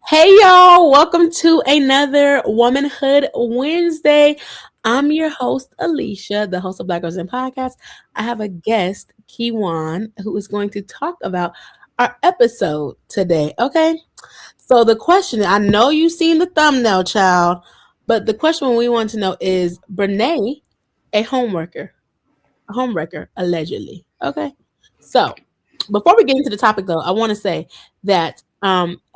Hey y'all, welcome to another Womanhood Wednesday. I'm your host, Alicia, the host of Black Girls in Podcast. I have a guest, Kiwan, who is going to talk about our episode today. Okay. So the question, I know you've seen the thumbnail, child, but the question we want to know is Brenay a homewrecker, allegedly. Okay. So before we get into the topic though, I want to say that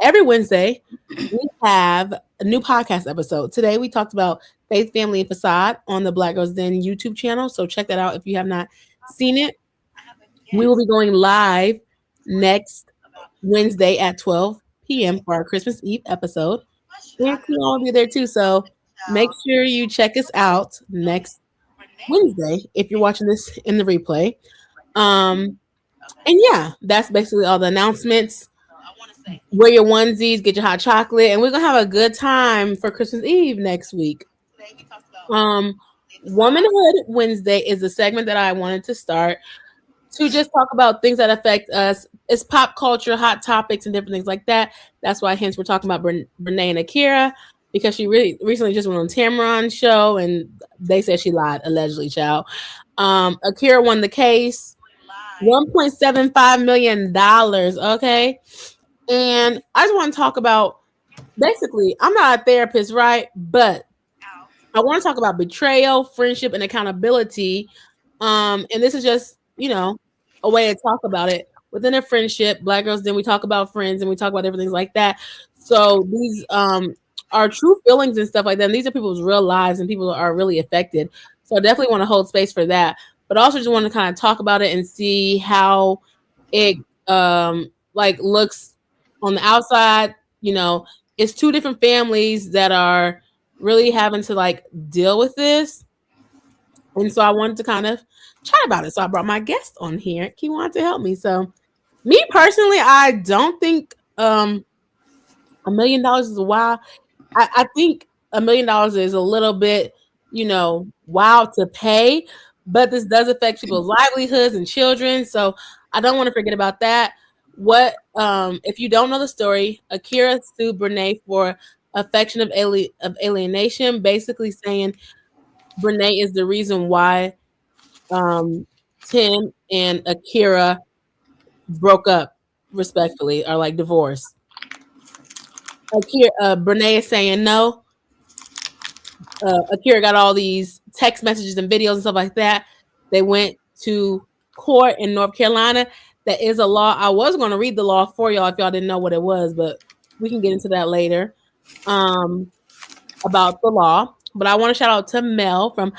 every Wednesday we have a new podcast episode. Today we talked about faith, family, and facade on the Black Girls Den YouTube channel. So check that out if you have not seen it. We will be going live next Wednesday at 12 p.m. for our Christmas Eve episode. And Cleo will be there too. So make sure you check us out next Wednesday if you're watching this in the replay. And yeah, that's basically all the announcements. Wear your onesies, get your hot chocolate, and we're gonna have a good time for Christmas Eve next week. Womanhood Wednesday is a segment that I wanted to start to just talk about things that affect us. It's pop culture, hot topics, and different things like that. That's why, hence, we're talking about Brenay and Akira because she really recently just went on Tamron's show, and they said she lied, allegedly, child. Akira won the case. $1.75 million. Okay. And I just want to talk about basically, I'm not a therapist, right? But I want to talk about betrayal, friendship, and accountability. And this is just, a way to talk about it within a friendship. Black girls, then we talk about friends and we talk about different things like that. So these are true feelings and stuff like that. And these are people's real lives and people are really affected. So I definitely want to hold space for that. But also just want to kind of talk about it and see how it looks on the outside. It's two different families that are really having to deal with this. And so I wanted to kind of chat about it. So I brought my guest on here. He wanted to help me. So me personally, I don't think $1 million is a wow. I think $1 million is a little bit, wild to pay, but this does affect people's livelihoods and children. So I don't want to forget about that. If you don't know the story, Akira sued Brenay for affection of alienation, basically saying Brenay is the reason why Tim and Akira broke up respectfully or divorced. Brenay is saying no. Akira got all these text messages and videos and stuff like that. They went to court in North Carolina. That is a law. I was going to read the law for y'all if y'all didn't know what it was, but we can get into that later about the law. But I want to shout out to Mel from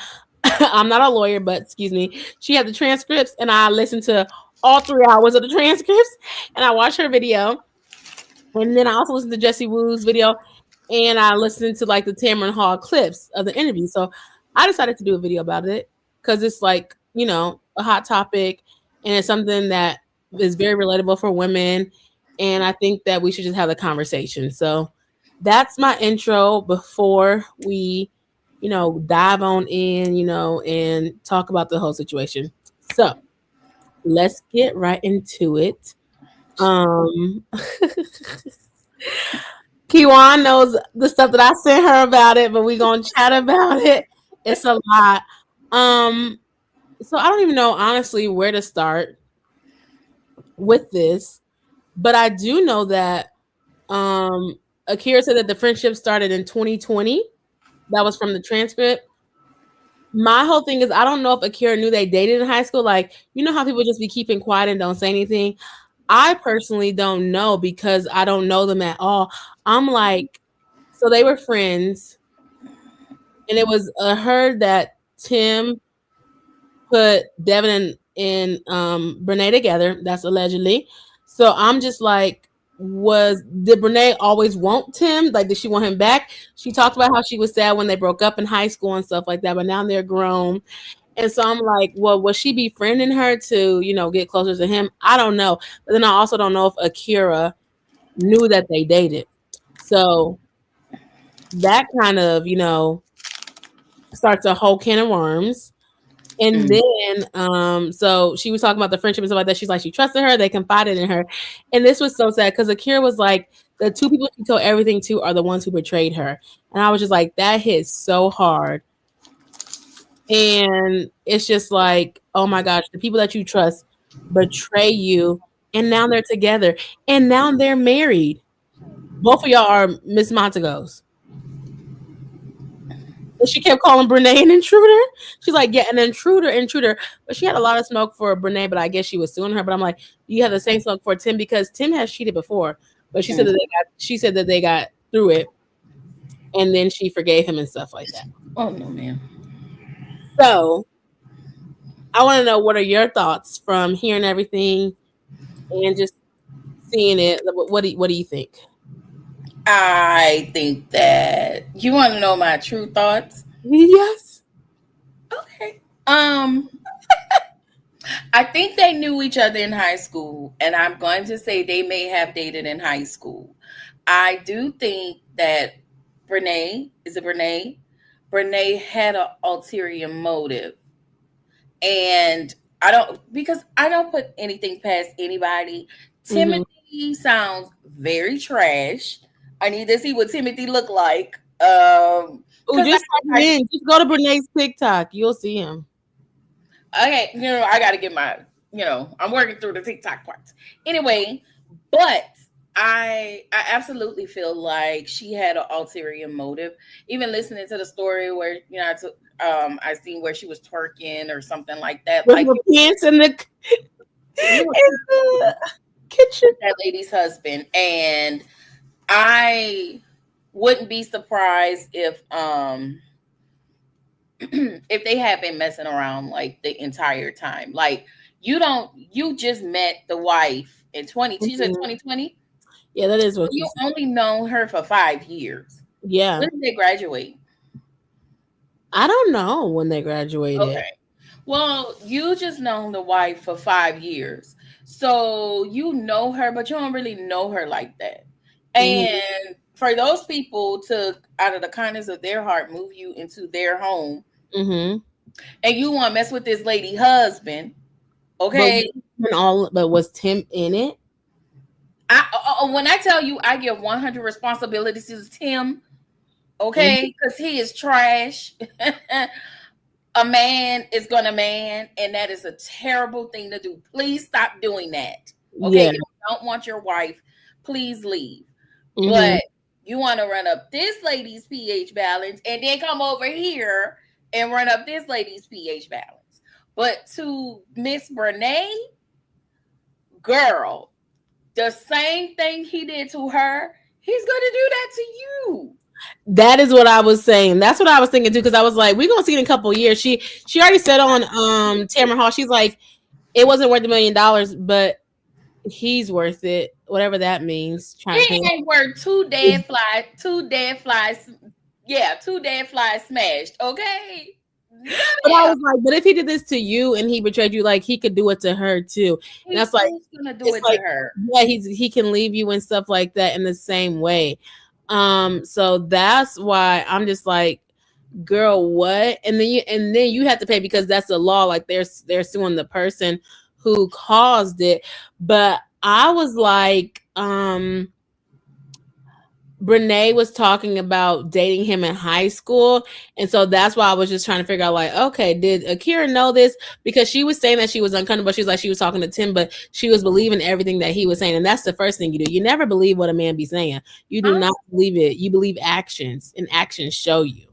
I'm not a lawyer, but excuse me. She had the transcripts, and I listened to all 3 hours of the transcripts, and I watched her video. And then I also listened to Jessie Woo's video, and I listened to the Tamron Hall clips of the interview. So I decided to do a video about it because it's a hot topic, and it's something that is very relatable for women. And I think that we should just have a conversation. So that's my intro before we, dive on in, and talk about the whole situation. So let's get right into it. Kiwan knows the stuff that I sent her about it, but we're gonna chat about it. It's a lot. So I don't even know honestly where to start with this, but I do know that Akira said that the friendship started in 2020. That was from the transcript. My whole thing is I don't know if Akira knew they dated in high school. How people just be keeping quiet and don't say anything. I personally don't know because I don't know them at all. I'm so they were friends, and it was heard that Tim put Devin and Brenay together. That's allegedly. So I'm just did Brenay always want Tim? Did she want him back? She talked about how she was sad when they broke up in high school and stuff like that, but now they're grown. And so I'm well, was she befriending her to, get closer to him? I don't know. But then I also don't know if Akira knew that they dated. So that kind of, starts a whole can of worms. And then, so she was talking about the friendship and stuff like that. She's like, she trusted her. They confided in her. And this was so sad because Akira was like, the two people she told everything to are the ones who betrayed her. And I was just like, that hit so hard. And it's just like, oh my gosh, the people that you trust betray you. And now they're together. And now they're married. Both of y'all are Miss Montagos. And she kept calling Brenay an intruder. She's like, yeah, an intruder, intruder. But she had a lot of smoke for Brenay, but I guess she was suing her. But I'm like, you have the same smoke for Tim because Tim has cheated before. But she said that they got through it, and then she forgave him and stuff like that. Oh no, man. So I want to know, what are your thoughts from hearing everything and just seeing it? What do you think? I think that you want to know my true thoughts. Yes. Okay. I think they knew each other in high school, and I'm going to say they may have dated in high school. I do think that Brenay had an ulterior motive, and I don't put anything past anybody. Timothy sounds very trash. I need to see what Timothy look like. Just go to Brenay's TikTok. You'll see him. Okay, I got to get my, I'm working through the TikTok parts. Anyway, but I absolutely feel like she had an ulterior motive. Even listening to the story where, I seen where she was twerking or something like that. With like pants in the kitchen. That lady's husband. And I wouldn't be surprised if if they had been messing around like the entire time. Like you just met the wife in 2020. Yeah, that is what you only known her for 5 years. Yeah. When did they graduate? I don't know when they graduated. Okay. Well, you just known the wife for 5 years. So you know her, but you don't really know her like that. And for those people to, out of the kindness of their heart, move you into their home, and you want to mess with this lady husband, okay? But was Tim in it? When I tell you, I give 100 responsibilities to Tim, okay? Because he is trash. A man is gonna man, and that is a terrible thing to do. Please stop doing that. Okay, if you don't want your wife, please leave. But you want to run up this lady's pH balance and then come over here and run up this lady's pH balance. But to Miss Brenay, girl, the same thing he did to her, he's going to do that to you. That is what I was saying. That's what I was thinking too, because I was like, we're gonna see in a couple of years. She already said on Tamara Hall, she's like, it wasn't worth $1 million, but he's worth it, whatever that means. He ain't worth two dead flies smashed. Okay. But I was like, but if he did this to you and he betrayed you, like he could do it to her too. And that's like, gonna do it to her. Yeah, he can leave you and stuff like that in the same way. So that's why I'm just like, girl, what? And then you have to pay because that's the law. Like they're suing the person who caused it. But I was like, Brenay was talking about dating him in high school. And so that's why I was just trying to figure out, like, okay, did Akira know this? Because she was saying that she was uncomfortable. She was like, she was talking to Tim, but she was believing everything that he was saying. And that's the first thing you do. You never believe what a man be saying. You do not believe it. You believe actions, and actions show you.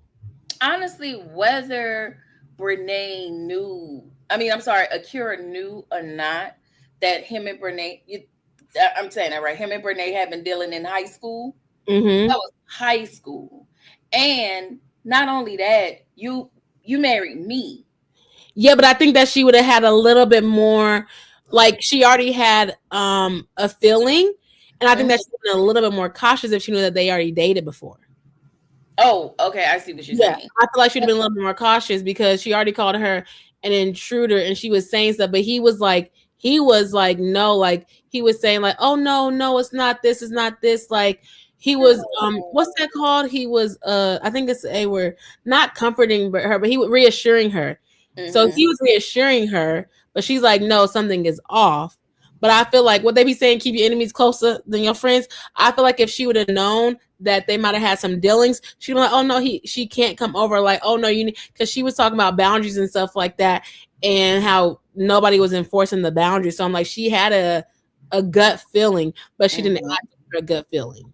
Honestly, whether Brenay knew, Akira knew or not that him and Brenay, I'm saying that right, him and Brenay had been dealing in high school. That was high school. And not only that, you married me. Yeah, but I think that she would have had a little bit more, like she already had a feeling, and I think that she would have been a little bit more cautious if she knew that they already dated before. Oh, okay, I see what you're saying. I feel like she'd have been a little bit more cautious because she already called her an intruder and she was saying stuff, but he was like, no, like he was saying like, oh no, it's not this, like he was what's that called? He was I think it's a word, not comforting her, but he was reassuring her. So Mm-hmm. he was reassuring her, but she's like, no, something is off. But I feel like what they be saying, keep your enemies closer than your friends. I feel like if she would have known that they might have had some dealings, she'd be like, oh no, she can't come over. Like, oh no, you need, because she was talking about boundaries and stuff like that, and how nobody was enforcing the boundaries. So I'm like, she had a gut feeling, but she didn't Mm-hmm. act for a gut feeling.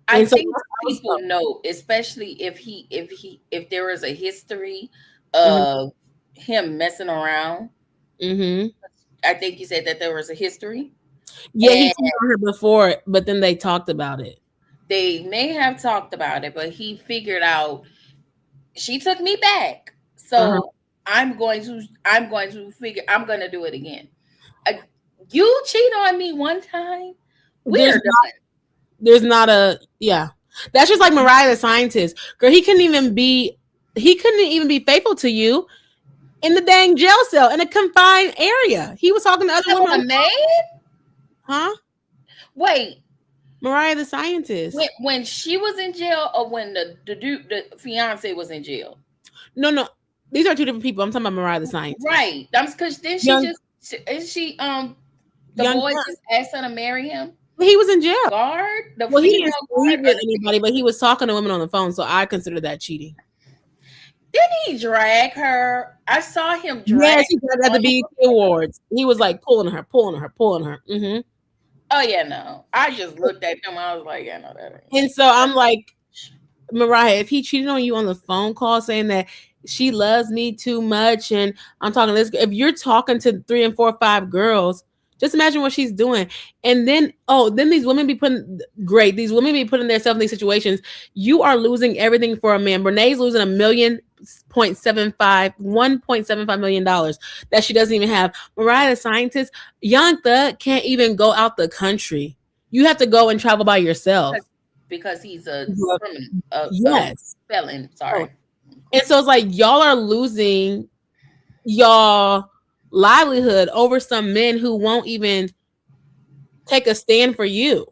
I And so think people know, especially if there is a history mhm, of him messing around. mhm. I think you said that there was a history, Yeah, he and cheated on her before, but then they talked about it. they may have talked about it, but he figured out she took me back, Uh-huh. so I'm going to do it again. Uh, you cheat on me one time, There's we're done. there's not a yeah. That's just like Mariah the scientist. Girl, he couldn't even be faithful to you in the dang jail cell in a confined area. He was talking to other That women was on a the man. huh? Wait, Mariah the scientist. when she was in jail, or when the fiance was in jail? No, no. These are two different people. I'm talking about Mariah the scientist. Right. That's because then she Young just is she the young boy just asked her to marry him. he was in jail. Guard, the Well, he female didn't guard, sleep with anybody, but he was talking to women on the phone, so I consider that cheating. didn't he drag her? I saw him drag Yes, he did at the on. BET Awards. He was like pulling her, pulling her, pulling her. Oh yeah, no. I just looked at him. I was like, yeah, no, that ain't. And so I'm like, Mariah, if he cheated on you on the phone call saying that she loves me too much, and I'm talking to this, if you're talking to 3 and 4 or 5 girls, just imagine what she's doing. And then, then these women be putting these women be putting themselves in these situations. You are losing everything for a man. Brenay's losing $1.75 million that she doesn't even have. Mariah the scientist, Young Thug can't even go out the country. You have to go and travel by yourself. Because he's a Yeah. criminal, a Yes. felon. Oh. Sorry. And so it's like y'all are losing y'all livelihood over some men who won't even take a stand for you.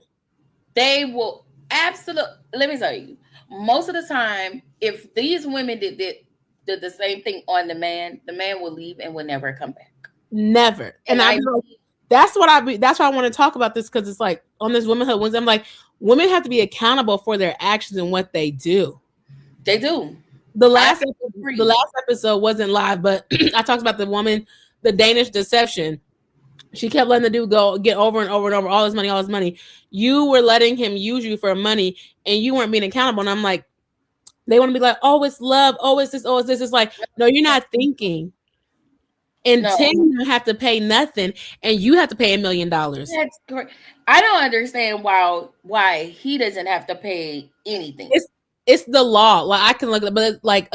They will absolutely. Let me tell you, most of the time, if these women did the same thing on the man will leave and will never come back. Never. And And I that's why I want to talk about this, because it's like on this Womanhood Wednesday, I'm like, women have to be accountable for their actions and what they do. They do. The last episode wasn't live, but I talked about the woman, the Danish deception. She kept letting the dude go get over and over and over all his money, all his money. You were letting him use you for money, and you weren't being accountable. And I'm like, they want to be like, oh, it's love, oh, it's this, oh, it's this. It's like, no, you're not thinking. And No. Tim don't have to pay nothing, and you have to pay $1 million. That's great. I don't understand why he doesn't have to pay anything. It's the law. Like I can look at it, but like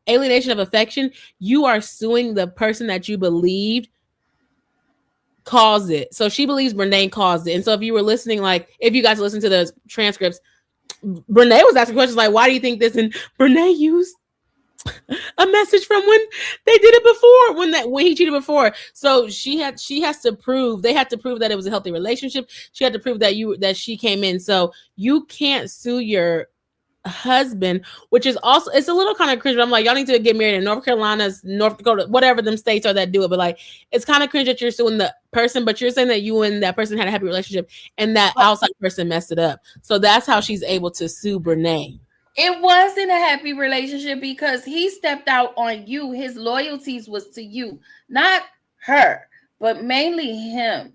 alienation of affection, you are suing the person that you believed caused it. So she believes Brenay caused it. And so if you were listening, like if you guys listen to the transcripts, Brenay was asking questions like, why do you think this? And Brenay used a message from when they did it before, when he cheated before. So they had to prove that it was a healthy relationship. She had to prove that she came in. So you can't sue your husband, which is also, it's a little kind of cringe. I'm like, y'all need to get married in North Carolina, North Dakota, whatever them states are that do it. But like, it's kind of cringe that you're suing the person, but you're saying that you and that person had a happy relationship and that outside person messed it up. So that's how she's able to sue Brenay. It wasn't a happy relationship because he stepped out on you. His loyalties was to you, not her, but mainly him.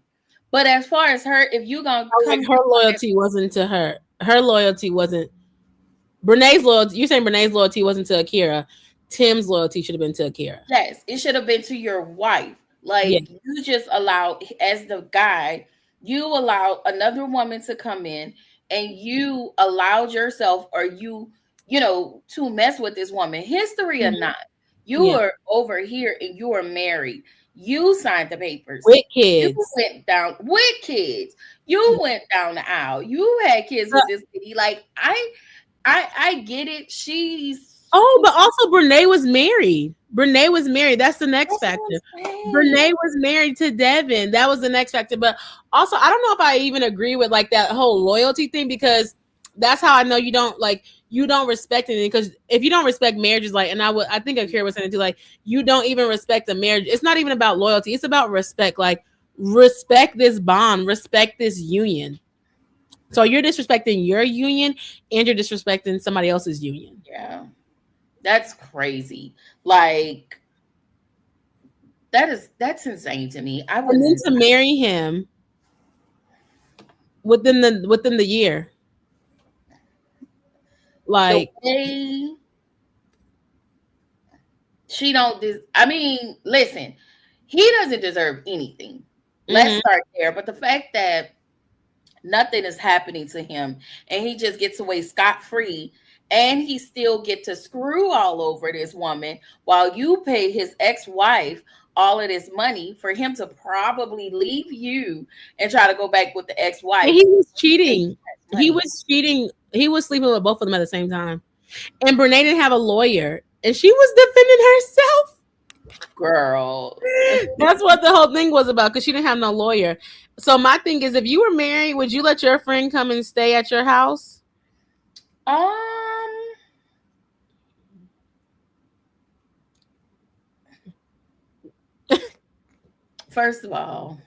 But as far as her, if you gonna come, her loyalty wasn't to her. Her loyalty wasn't Brenay's loyalty. You're saying Brenay's loyalty wasn't to Akira. Tim's loyalty should have been to Akira. Yes, it should have been to your wife. Like you just allowed, as the guy, you allowed another woman to come in, and you allowed yourself, or you to mess with this woman, history or not. You were over here and you were married. You signed the papers with kids. You went down with kids. You went down the aisle. You had kids with this lady. Like I get it. But also Brenay was married. That's the next factor. Brenay was married to Devin. That was the next factor. But also, I don't know if I even agree with like that whole loyalty thing, because that's how I know you don't respect anything, because if you don't respect marriages, like, and I think Akira was saying it too, like, you don't even respect the marriage. It's not even about loyalty, it's about respect. Like, respect this bond, respect this union. So you're disrespecting your union and you're disrespecting somebody else's union. Yeah. That's crazy. Like, that's insane to me. I would And then not. to marry him within the year. The Like, way she don't I mean, listen, he doesn't deserve anything. Let's mhm. start there. But the fact that nothing is happening to him and he just gets away scot-free, and he still get to screw all over this woman while you pay his ex-wife all of this money for him to probably leave you and try to go back with the And ex-wife. he was cheating. He Money. was cheating. He was sleeping with both of them at the same time. And Brenay didn't have a lawyer, and she was defending herself. Girl. That's what the whole thing was about, because she didn't have no lawyer. So my thing is, if you were married, would you let your friend come and stay at your house? Um First of all,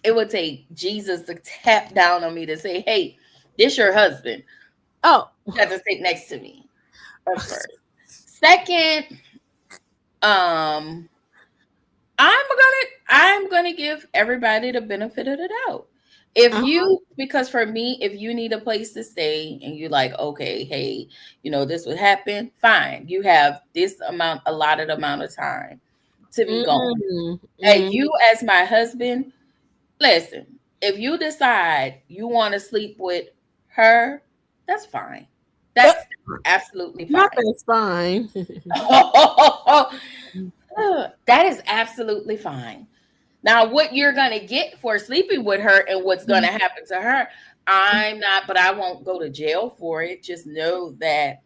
it would take Jesus to tap down on me to say, "Hey, this your husband. Oh, You got to sit next to me." That's first. Second, um, I'm gonna give everybody the benefit of the doubt. If uh-huh. you, because for me, if you need a place to stay and you like, okay, hey, this would happen, fine. You have this amount, allotted amount of time to be gone. Mm, And mm. you, as my husband, listen, if you decide you want to sleep with her, that's fine. That's absolutely Not fine. that it's fine. That is absolutely fine. Now, what you're going to get for sleeping with her and what's going to happen to her, I'm not, but I won't go to jail for it. Just know that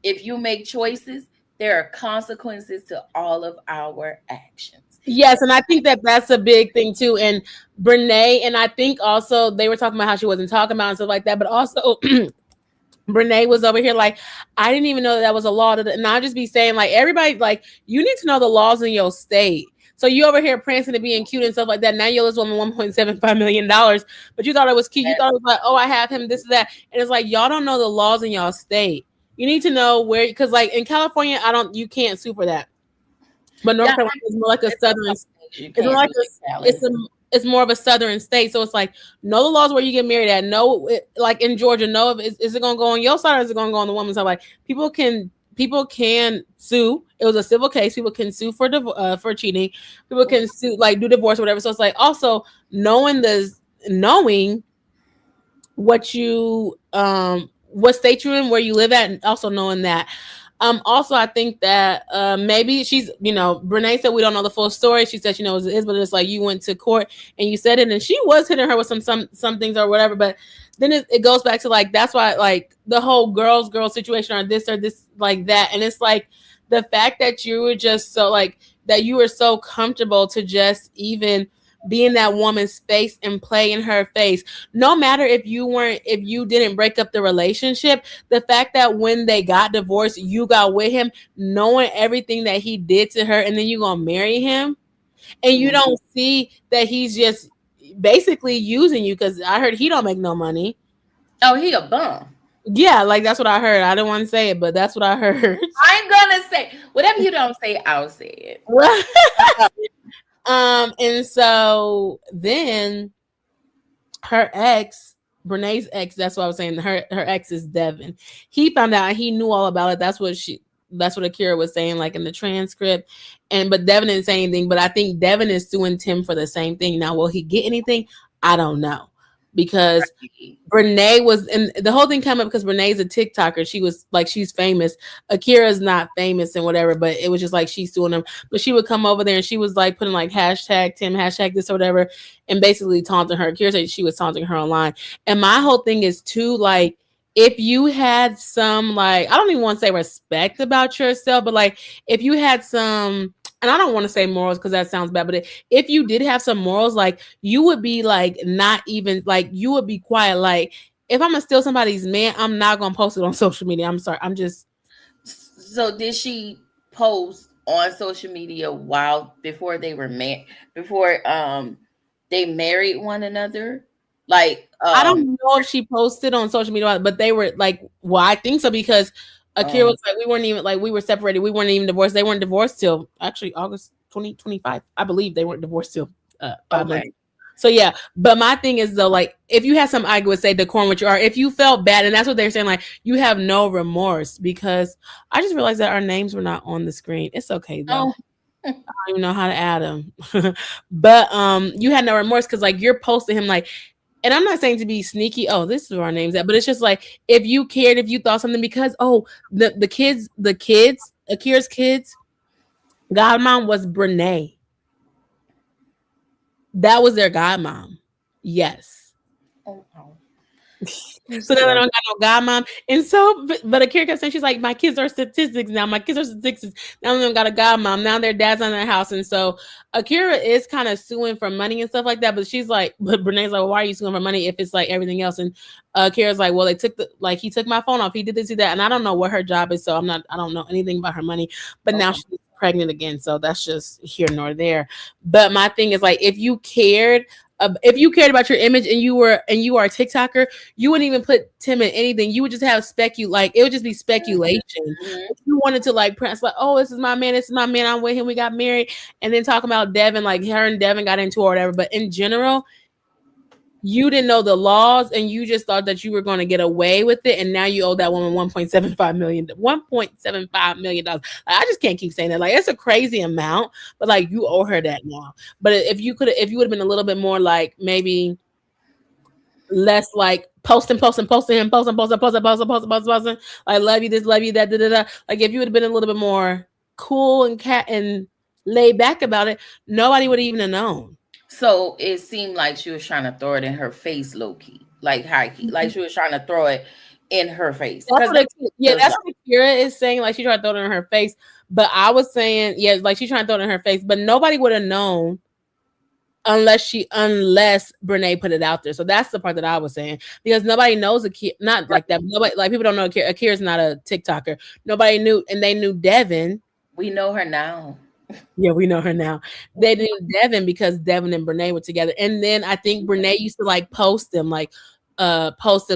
if you make choices, there are consequences to all of our actions. Yes, and I think that that's a big thing too. And Brenay, and I think also they were talking about how she wasn't talking about and stuff like that, but also Brenay was over here like, I didn't even know that was a law. And I'll just be saying, like, everybody, like, you need to know the laws in your state. So you over here prancing and being cute and stuff like that. Now you owe this woman $1.75 million, but you thought it was cute. You thought it was like, oh, I have him, this and that. And it's like, y'all don't know the laws in y'all state. You need to know where, because like in California, you can't sue for that. But North Yeah, Carolina is more like a there's a southern. couple It's things you more can't like do in Cali. it's more of a southern state. So it's like, know the laws where you get married at. Know like in Georgia, know if is it gonna go on your side or is it gonna go on the woman's side? Like people can sue. It was a civil case. People can sue for cheating. People can sue, like, do divorce or whatever. So it's like, also knowing what state you're in, where you live at, and also knowing that. Also, I think that maybe she's, Brenay said we don't know the full story. She said she knows it is, but it's like you went to court and you said it, and she was hitting her with some things or whatever. But then it goes back to, like, that's why, like, the whole girl situation or this like that, and it's like the fact that you were just so, like, that you were so comfortable to just even be in that woman's face and play in her face, no matter if you didn't break up the relationship. The fact that when they got divorced, you got with him, knowing everything that he did to her, and then you gonna marry him, and you Mhm. don't see that he's just basically using you, because I heard he don't make no money. Oh, he a bum. Yeah, like, that's what I heard. I didn't want to say it, but that's what I heard. I'm gonna say whatever you don't say, I'll say it. And so then her ex, Brenay's ex, that's what I was saying. Her ex is Devin. He found out, he knew all about it. That's what Akira was saying, like, in the transcript. But Devin didn't say anything. But I think Devin is suing Tim for the same thing. Now, will he get anything? I don't know. Because Brenay was, and the whole thing came up because Brenay's a TikToker. She was like, she's famous. Akira's not famous and whatever, but it was just like she's suing him. But she would come over there and she was like putting like hashtag Tim, hashtag this or whatever, and basically taunting her. Akira said she was taunting her online. And my whole thing is too, like, if you had some, like, I don't even want to say respect about yourself, but like, if you had some, and I don't want to say morals because that sounds bad, but if you did have some morals, like, you would be like, not even like, you would be quiet. Like, if I'm gonna steal somebody's man, I'm not gonna post it on social media. I'm sorry. I'm just So did she post on social media while before they were before they married one another? Like I don't know if she posted on social media, but they were like, well, I think so because Akira um was like, we weren't even like we were separated. We weren't even divorced. They weren't divorced till actually August 2025. I believe they weren't divorced till 5 months. okay. So yeah, but my thing is though, like if you had some, I would say decorum with you are. If you felt bad, and that's what they're saying, like you have no remorse because I just realized that our names were not on the screen. It's okay though. Oh, I don't even know how to add them, but you had no remorse because like you're posting him like, and I'm not saying to be sneaky. Oh, this is where our names at, but it's just like if you cared, if you thought something because the kids, Akira's kids, godmom was Brenay. That was their godmom. Yes. oh, oh. So now they So don't got no godmom. And so, but Akira kept saying, she's like, my kids are statistics now. My kids are statistics. Now they don't got a godmom. Now their dad's on their house. And so Akira is kind of suing for money and stuff like that. But she's like, but Brenay's like, well, why are you suing for money if it's like everything else? And Akira's like, well, he took my phone off. He did this, he did that. And I don't know what her job is. So I don't know anything about her money. But now okay. she's pregnant again. So that's just here nor there. But my thing is like, if you cared about your image and you are a TikToker, you wouldn't even put Tim in anything. You would just have it would just be speculation. Mhm. If you wanted to like press like, oh, this is my man, I'm with him, we got married, and then talk about Devin, like her and Devin got into or whatever. But in general, you didn't know the laws and you just thought that you were going to get away with it, and now you owe that woman $1.75 million. I just can't keep saying that. Like it's a crazy amount, but like you owe her that now. But if you would have been a little bit more like maybe less like posting him, posting, like love you this, love you that, da, da, da. Like if you would have been a little bit more cool and laid back about it, nobody would have even have known. So it seemed like she was trying to throw it in her face, low key, like high key, like she was trying to throw it in her face That's because what that's that's what Akira is saying. Like she tried to throw it in her face, but I was saying, yeah, like she tried to throw it in her face, but nobody would have known unless Brenay put it out there. So that's the part that I was saying because nobody knows Akira, not like that. Nobody like people don't know Akira. Akira's not a TikToker. Nobody knew, and they knew Devin. we know her now. Yeah, we know her now. They knew Devin because Devin and Brenay were together, and then I think Brenay used to like post them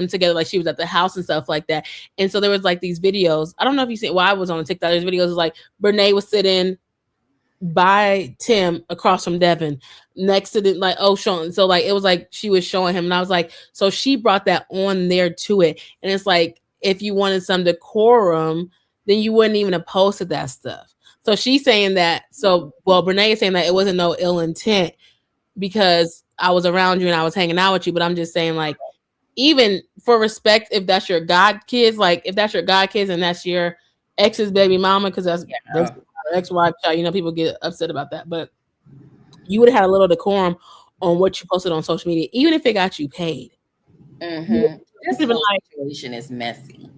together, like she was at the house and stuff like that. And so there was like these videos. I don't know if you see. Well, I was on TikTok. There's videos like Brenay was sitting by Tim across from Devin next to the like showing. So like it was like she was showing him, and I was like, so she brought that on there to it. And it's like if you wanted some decorum, then you wouldn't even have posted that stuff. So she's saying that. So well, Brenay is saying that it wasn't no ill intent because I was around you and I was hanging out with you. But I'm just saying like even for respect, if that's your god kids, like if that's your god kids and that's your ex's baby mama, because that's ex-wife child, people get upset about that. But you would have had a little decorum on what you posted on social media, even if it got you paid. Mm-hmm. This Been whole like, situation is messy.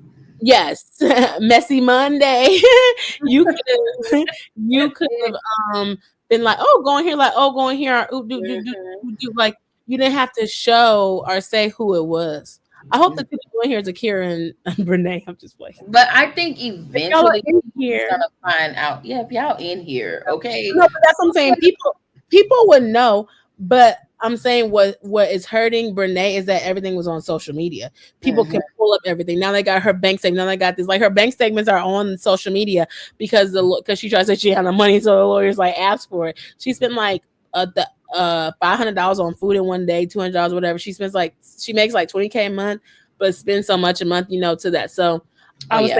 yes, messy Monday. you could have been like, oh, going here, like, oh, going here, like you didn't have to show or say who it was. I hope the people in here is Akira and Brenay. I'm just playing. But I think eventually he's gonna find out. Yeah, if y'all in here, okay. No, but that's what I'm saying. People would know, but I'm saying what is hurting Brenay is that everything was on social media. People can pull up everything. Now they got her bank statement. Now they got this. Like her bank statements are on social media because she tries to say she had the money, so the lawyers like asked for it. She spent like $500 on food in one day, $200, whatever. She makes like $20K a month, but spends so much a month, to that. So I was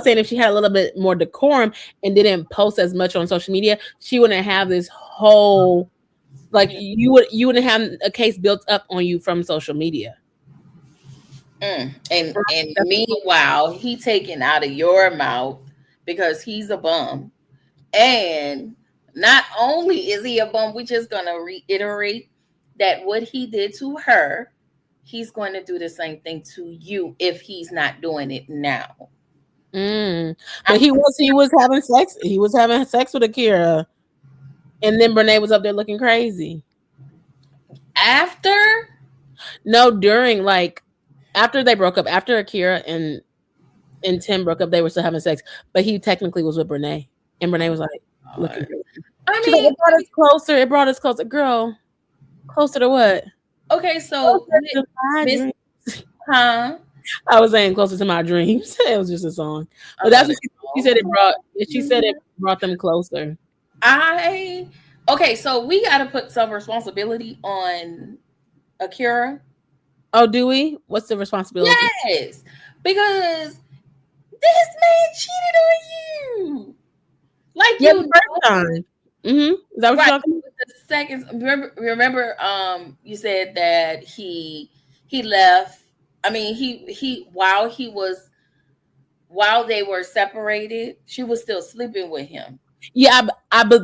saying if she had a little bit more decorum and didn't post as much on social media, she wouldn't have this whole like you wouldn't have a case built up on you from social media. And meanwhile, he taken out of your mouth because he's a bum. And not only is he a bum, we're just gonna reiterate that what he did to her, he's going to do the same thing to you if he's not doing it now. But he was having sex. He was having sex with Akira, and then Brenay was up there looking crazy. After? No, during like after they broke up, after Akira and Tim broke up, they were still having sex, but he technically was with Brenay, and Brenay was like looking God. crazy. I She's like, mean, it brought us closer. It brought us closer, girl. Closer to what? okay, so Closer to my Miss, dreams. huh? I was saying closer to my dreams. It was just a song, I but that's love what it. she said. It brought. She said it brought them closer. I okay, so we got to put some responsibility on Akira. Oh, do we? What's the responsibility? Yes, because this man cheated on you. Like Yeah, you the know, first time. Mm-hmm. Is that what you're right? talking about? With the second, remember, you said that he left. I mean, he while they were separated, she was still sleeping with him. Yeah,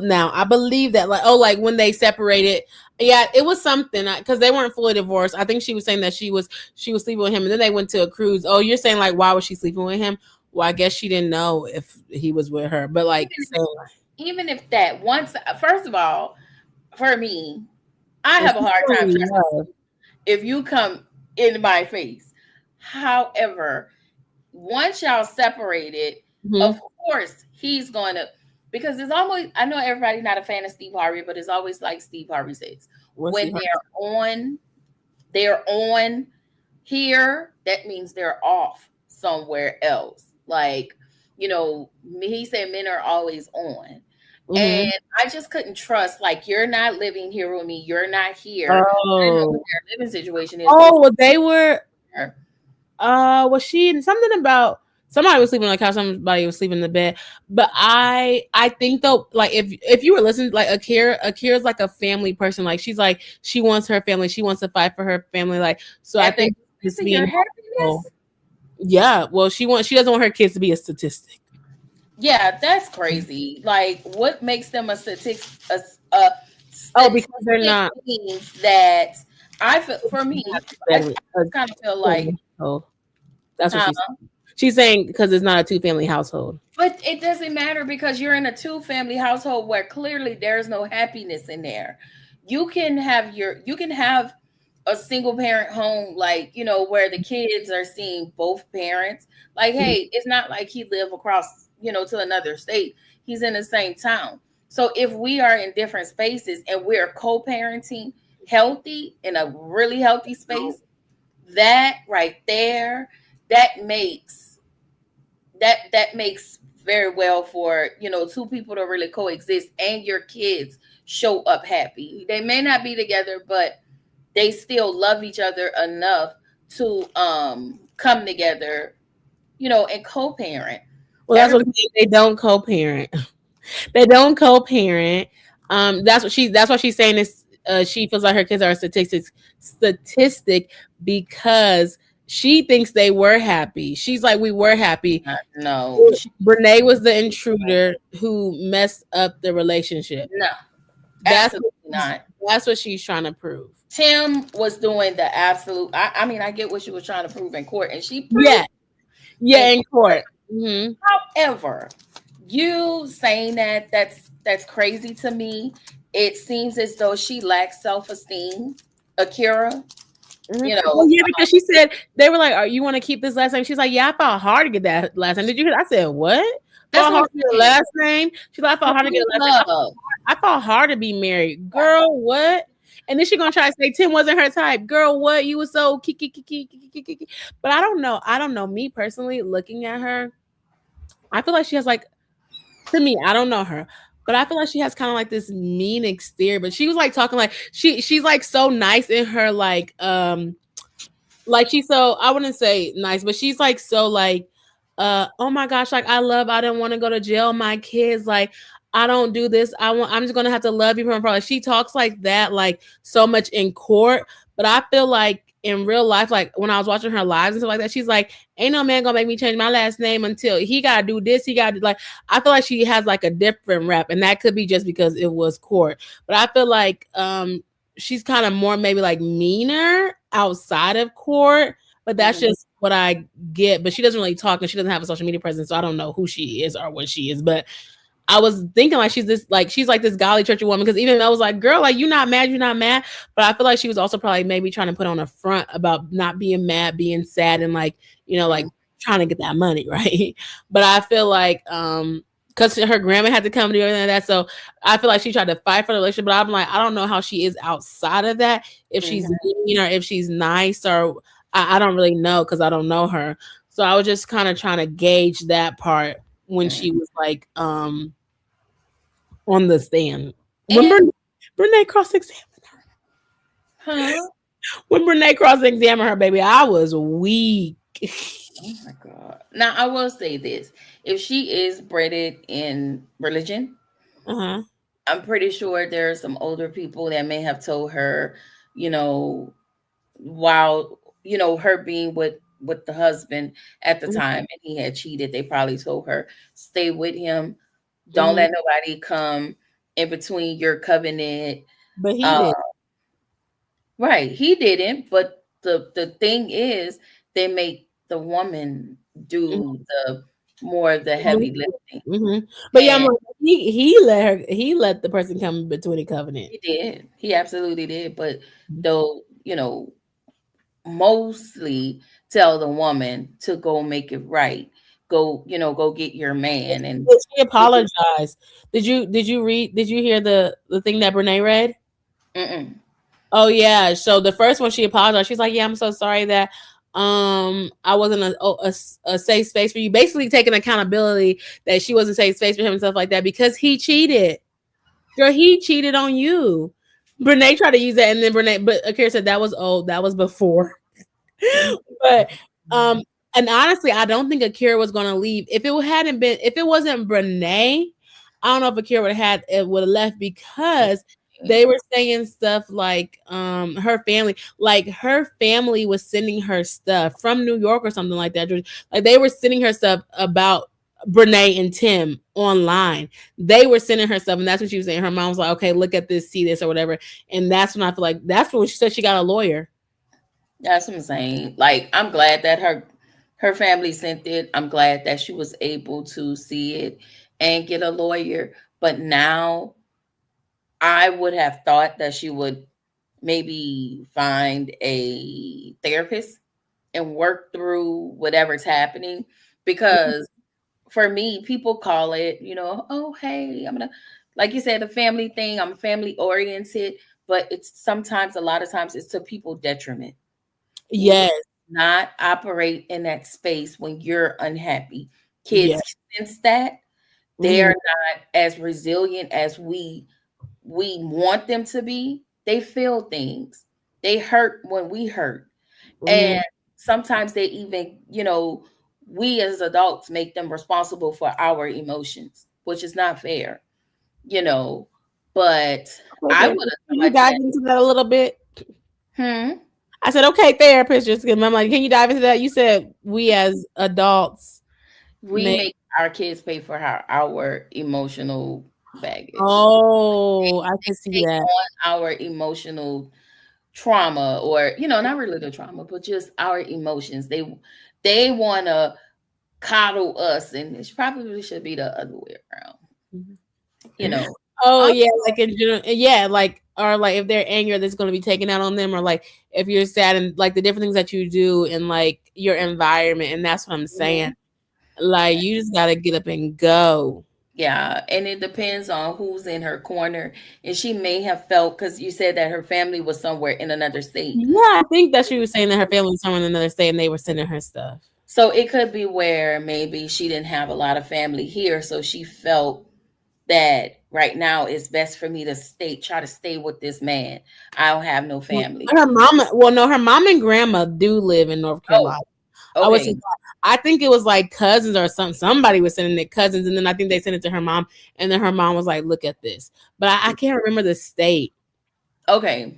now I believe that like like when they separated, yeah, it was something because they weren't fully divorced. I think she was saying that she was sleeping with him, and then they went to a cruise. Oh, you're saying like why was she sleeping with him? Well, I guess she didn't know if he was with her, but like Even, so, even if that once, first of all, for me, I if have a she hard time truly trusting loved, if you come in my face. However, once y'all separated, mm-hmm. of course he's going to, because it's almost, I know everybody's not a fan of Steve Harvey, but it's always like Steve Harvey says, What's when he? they're on here, that means they're off somewhere else. Like, he said men are always on. Mm-hmm. And I just couldn't trust, like, you're not living here with me. You're not here. I don't know what Oh, their living situation is, but well, they were. you're Was she something about somebody was sleeping on the couch, somebody was sleeping in the bed. But I think though, like if you were listening, like Akira's like a family person. Like she's like she wants her family, she wants to fight for her family. Like so, I at the think expense it's of your being helpful. happiness. Yeah, well, she doesn't want her kids to be a statistic. Yeah, that's crazy. Like, what makes them a statistic? A Oh, because they're statistic not. means that I feel, for me, I A kind of feel like, family household. That's what huh? she's saying because it's not a two family household. But it doesn't matter because you're in a two-family household where clearly there's no happiness in there. You can have a single parent home, like, where the kids are seeing both parents. Like, hey, it's not like he live across, to another state. He's in the same town. So if we are in different spaces and we're co-parenting healthy in a really healthy space, that right there, that makes that makes very well for, two people to really coexist and your kids show up happy. They may not be together, but they still love each other enough to come together, and co-parent. Well, that's what Everybody, they don't co-parent. They don't co-parent. That's what she's saying is she feels like her kids are a statistic because she thinks they were happy. She's like, we were happy. no, Brenay was the intruder who messed up the relationship. no, That's absolutely not. that's what she's trying to prove. Tim was doing the absolute. I mean, I get what she was trying to prove in court, and she proved Yeah, in yeah, in court. court. Mm-hmm. However, you saying that's crazy to me. It seems as though she lacks self-esteem. Akira, you Well, know, yeah, because she said they were like, "Are you want to keep this last name?" She's like, "Yeah, I fought hard to get that last name." Did you hear? I said, "What? that's Fought what hard I'm to get a saying. last name?" She's like, "I fought hard to get Complete a last name. love. I fought hard to be married, girl. What?" And then she gonna try to say Tim wasn't her type, girl. What? You was so kiki kiki kiki kiki. Kiki. But I don't know. I don't know. Me personally, looking at her, I feel like she has like to me. I don't know her. But I feel like she has kind of like this mean exterior. But she was like talking like she's like so nice in her like she's so I wouldn't say nice, but she's like so like oh my gosh, like I didn't want to go to jail, my kids, like I don't do this. I'm just gonna have to love you from afar. Like she talks like that, like so much in court. But I feel like in real life, like when I was watching her lives and stuff like that, she's like, ain't no man gonna make me change my last name until he gotta do this, he gotta do like I feel like she has like a different rep, and that could be just because it was court. But I feel like she's kind of more maybe like meaner outside of court, but that's Mhm. just what I get. But she doesn't really talk and she doesn't have a social media presence, so I don't know who she is or what she is. But I was thinking like she's like this golly churchy woman, because even I was like, girl, like you're not mad, but I feel like she was also probably maybe trying to put on a front about not being mad, being sad, and like like Mm. trying to get that money, right? But I feel like because her grandma had to come to her and that, so I feel like she tried to fight for the relationship. But I'm like, I don't know how she is outside of that. If she's Mhm. mean or if she's nice, or I don't really know because I don't know her. So I was just kind of trying to gauge that part when Mm. she was like on the stand. When And Brenay cross examined huh? when Brenay cross examined her, baby, I was weak. Oh my God. Now I will say this: if she is bred in religion, Uh-huh. I'm pretty sure there are some older people that may have told her, you know, while her being with the husband at the time and he had cheated, they probably told her, stay with him, don't Mm-hmm. let nobody come in between your covenant. But he uh did. right, he didn't, but the thing is, they make the woman do the more of the heavy lifting. Mm-hmm. But yeah, I'm And like, he let the person come between the covenant. he did, he absolutely did, but though, mostly tell the woman to go make it right. Go, go get your man. And She apologized. Did you hear the thing that Brenay read? mm-mm. Oh yeah. So the first one she apologized. She's like, "Yeah, I'm so sorry that I wasn't a safe space for you." Basically taking accountability that she wasn't a safe space for him and stuff like that because he cheated. Girl, he cheated on you. Brenay tried to use that, and then but Akira said that was old. That was before. But um, and honestly, I don't think Akira was gonna leave if it wasn't Brenay. I don't know if Akira would have left because they were saying stuff like her family was sending her stuff from New York or something like that. Like they were sending her stuff about Brenay and Tim online. They were sending her stuff, and that's what she was saying. Her mom was like, "Okay, look at this, see this, or whatever." And that's when I feel like that's when she said she got a lawyer. That's what I'm saying. Like, I'm glad that her family sent it. I'm glad that she was able to see it and get a lawyer. But now I would have thought that she would maybe find a therapist and work through whatever's happening, because for me, people call it, oh, hey, I'm gonna, like you said, the family thing. I'm family oriented, but it's sometimes, a lot of times, it's to people detriment. We Yes. not operate in that space when you're unhappy. Yeah. Kids sense that they're Mhm, not as resilient as we want them to be. They feel things. They hurt when we hurt. And mhm. sometimes they even, we as adults make them responsible for our emotions, which is not fair, you know. But Okay, I would therapist. have Can you thought dive that, into that a little bit? hmm, I said, okay, therapist. Just because I'm like, can you dive into that? You said we as adults we make. make our kids pay for our emotional baggage. Oh, I can see Take that. on our emotional trauma, or not really the trauma, but just our emotions. They want to coddle us, and it probably should be the other way around. Mhm. You know, Oh also, yeah, like in general, yeah, like or like if they're angry, that's going to be taken out on them, or like if you're sad and like the different things that you do in like your environment, and that's what I'm saying. mhm, Like you just got to get up and go. yeah, and it depends on who's in her corner. And she may have felt, because you said that her family was somewhere in another state. Yeah, I think that she was saying that her family was somewhere in another state, and they were sending her stuff. So it could be where maybe she didn't have a lot of family here. So she felt that right now it's best for me to try to stay with this man. I don't have no family. Her mama, well, no, her mom and grandma do live in North Oh, Carolina. I was, okay. I think it was like cousins or something. Somebody was sending it cousins, and then I think they sent it to her mom, and then her mom was like, "Look at this," but I can't remember the state. Okay.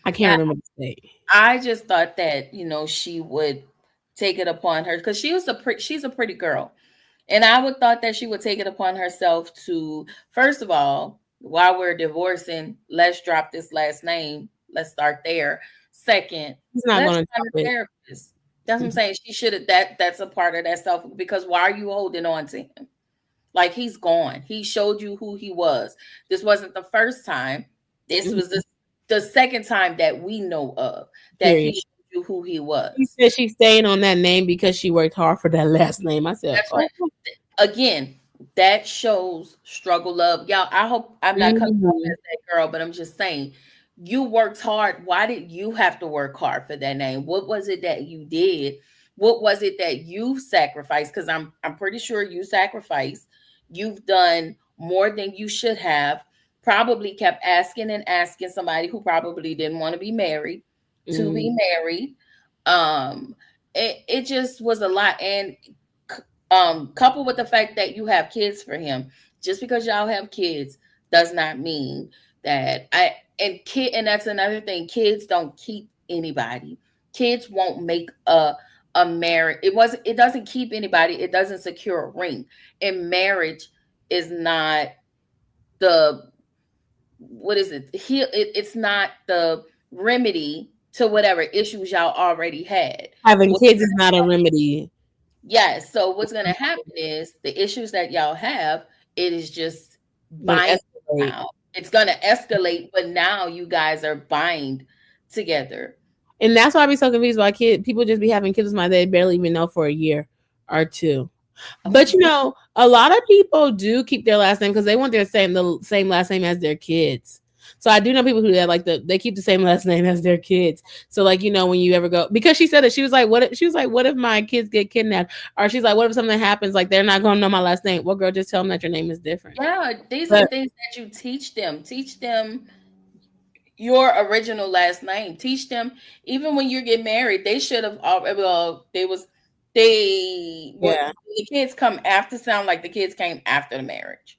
I can't remember the state. I just thought that, she would take it upon her, because she's a pretty girl. And I would thought that she would take it upon herself to, first of all, while we're divorcing, let's drop this last name. Let's start there. Second, He's not let's going to find drop a it. therapist. That's what I'm saying. She should have, that's a part of that self, because why are you holding on to him? Like, he's gone. He showed you who he was. This wasn't the first time. This was Mhm. the second time that we know of that he Period. showed you who he She was. said she's staying on that name because she worked hard for that last name. I said, That's what, oh. again, that shows struggle love. Y'all, I hope I'm not coming off Mhm. as that girl, but I'm just saying, you worked hard. Why did you have to work hard for that name? What was it that you did? What was it that you sacrificed? Because I'm pretty sure you sacrificed. You've done more than you should have. Probably kept asking and asking somebody who probably didn't want to be married to be Mhm. married. It just was a lot. And coupled with the fact that you have kids for him, just because y'all have kids does not mean that and that's another thing, kids don't keep anybody. Kids won't make a marriage. It doesn't keep anybody. It doesn't secure a ring. And marriage is not the, what is it, it's not the remedy to whatever issues y'all already had. Having What kids is not a remedy. Yes. So what's going to happen is the issues that y'all have, it is just Gonna bind escalate. now. It's going to escalate, but now you guys are bind together. And that's why I be so confused why people just be having kids with my they barely even know for a year or two. But Okay. a lot of people do keep their last name because they want the same last name as their kids. So I do know people who that like they keep the same last name as their kids. So like when you ever go, because she said that she was like what if my kids get kidnapped, or she's like what if something happens, like they're not gonna know my last name. Well, girl, just tell them that your name is different. Yeah, these are the But things that you teach them. Teach them your original last name. Teach them, even when you get married, they should have well, they what yeah, the kids come after, sound like the kids came after the marriage.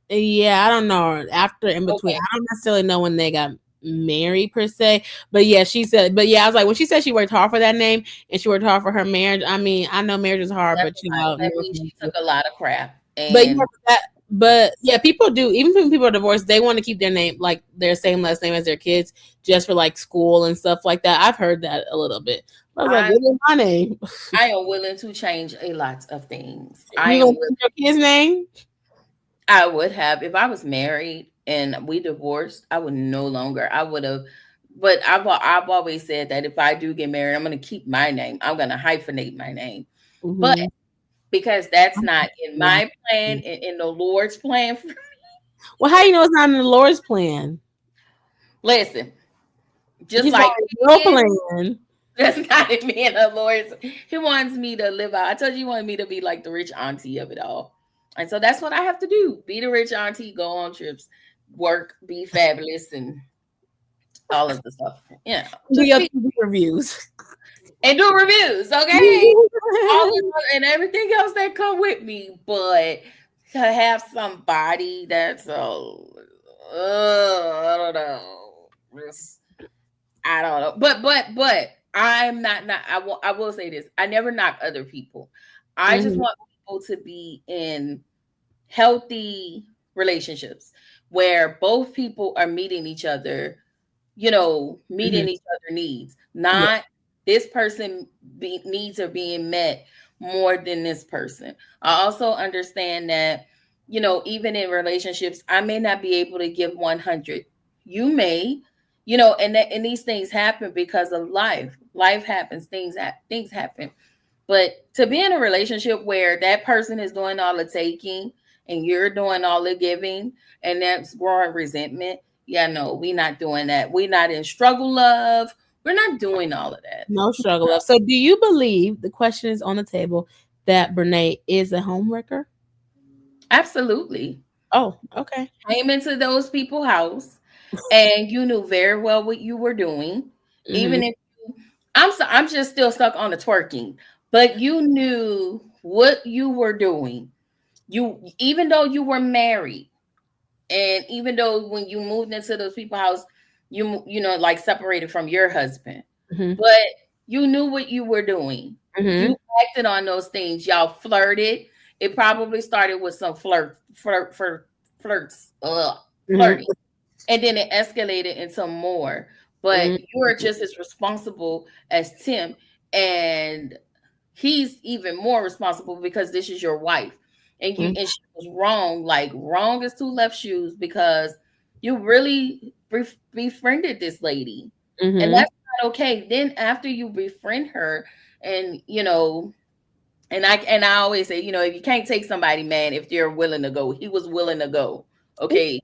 yeah, I don't know. After in between, Okay. I don't necessarily know when they got married per se. But yeah, she said. But yeah, I was like when she said she worked hard for that name and she worked hard for her marriage. I mean, I know marriage is hard, That's but a lot. That means she took a lot of crap. but yeah, And but yeah, people do. Even when people are divorced, they want to keep their name like their same last name as their kids, just for like school and stuff like that. I've heard that a little bit. I was like, I what is my name? I am willing to change a lot of things. I You am gonna willing. change your kid's name? I would have, if I was married and we divorced, I would no longer. I would have, but I've always said that if I do get married, I'm going to keep my name. I'm going to hyphenate my name. But Mm-hmm. because that's not in my plan, in the Lord's plan. Well, how you know it's not in the Lord's plan? Listen, just He's like got no kids, plan. that's not in me and the Lord's. He wants me to live out. I told you he wanted me to be like the rich auntie of it all. And so that's what I have to do. Be the rich auntie, go on trips, work, be fabulous, and all of the stuff. Do Just your be TV reviews. and do reviews, okay? All of and everything else that come with me, but to have somebody that's I don't know. I don't know. But I'm not I will say this. I never knock other people. I just Mhm. want people to be in healthy relationships where both people are meeting each other, meeting Mhm. each other needs. Yeah. Not this person needs are being met more than this person. I also understand that, even in relationships, I may not be able to give 100. You may, and these things happen because of life. Life happens, things happen. But to be in a relationship where that person is doing all the taking and you're doing all the giving, and that's growing resentment, yeah, no, we're not doing that. We're not in struggle love. We're not doing all of that. No struggle left. So, do you believe the question is on the table that Brenay is a homewrecker? Absolutely. Oh, okay. Came into those people's house and you knew very well what you were doing. Mm-hmm. Even if I'm just still stuck on the twerking, but you knew what you were doing. You, even though you were married, and even though when you moved into those people's house, like separated from your husband, Mm-hmm. but you knew what you were doing. Mm-hmm. You acted on those things. Y'all flirted. It probably started with some flirts, Mm-hmm. flirting, and then it escalated into more. But you are just as responsible as Tim, and he's even more responsible because this is your wife. and she was wrong, like wrong as two left shoes, because you really befriended this lady, and Mm-hmm. that's not okay. Then after you befriend her, and and I always say, if you can't take somebody, man, if they're willing to go, he was willing to go, okay,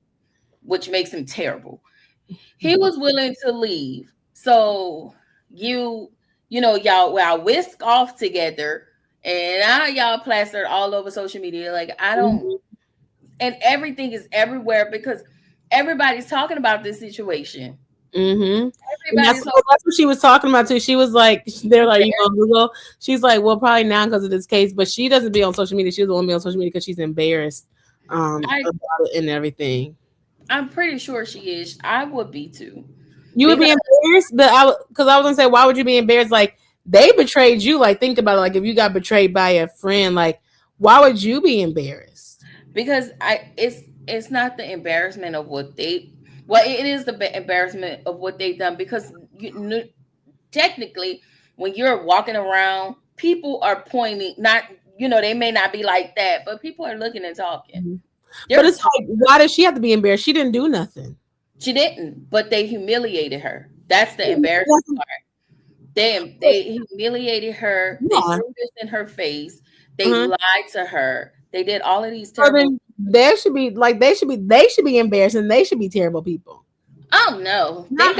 which makes him terrible. He was willing to leave. So y'all whisk off together, and now y'all plastered all over social media. Like, I don't, Mm-hmm. and everything is everywhere because everybody's talking about this situation. Mm-hmm. And Everybody's talking. that's what she was talking about too. She was like, they're like, you know, Google. She's like, well, probably now because of this case, but she doesn't be on social media. She doesn't want to be on social media because she's embarrassed I about it and everything. I'm pretty sure she is. I would be too, You would be because embarrassed, but because I was gonna say, why would you be embarrassed? Like they betrayed you. Like think about it. Like if you got betrayed by a friend, like why would you be embarrassed? because I it's not the embarrassment of what they, well, it is the embarrassment of what they've done, because technically, when you're walking around, people are pointing, not, they may not be like that, but people are looking and talking. Mhm. But They're it's like, why does she have to be embarrassed? She didn't do nothing. She didn't, but they humiliated her. That's the embarrassing part. They humiliated her. They Yeah. threw this in her face. They Uh-huh. lied to her. They did all of these So terrible. then there should be like they should be embarrassed and they should be terrible people. Oh no, Not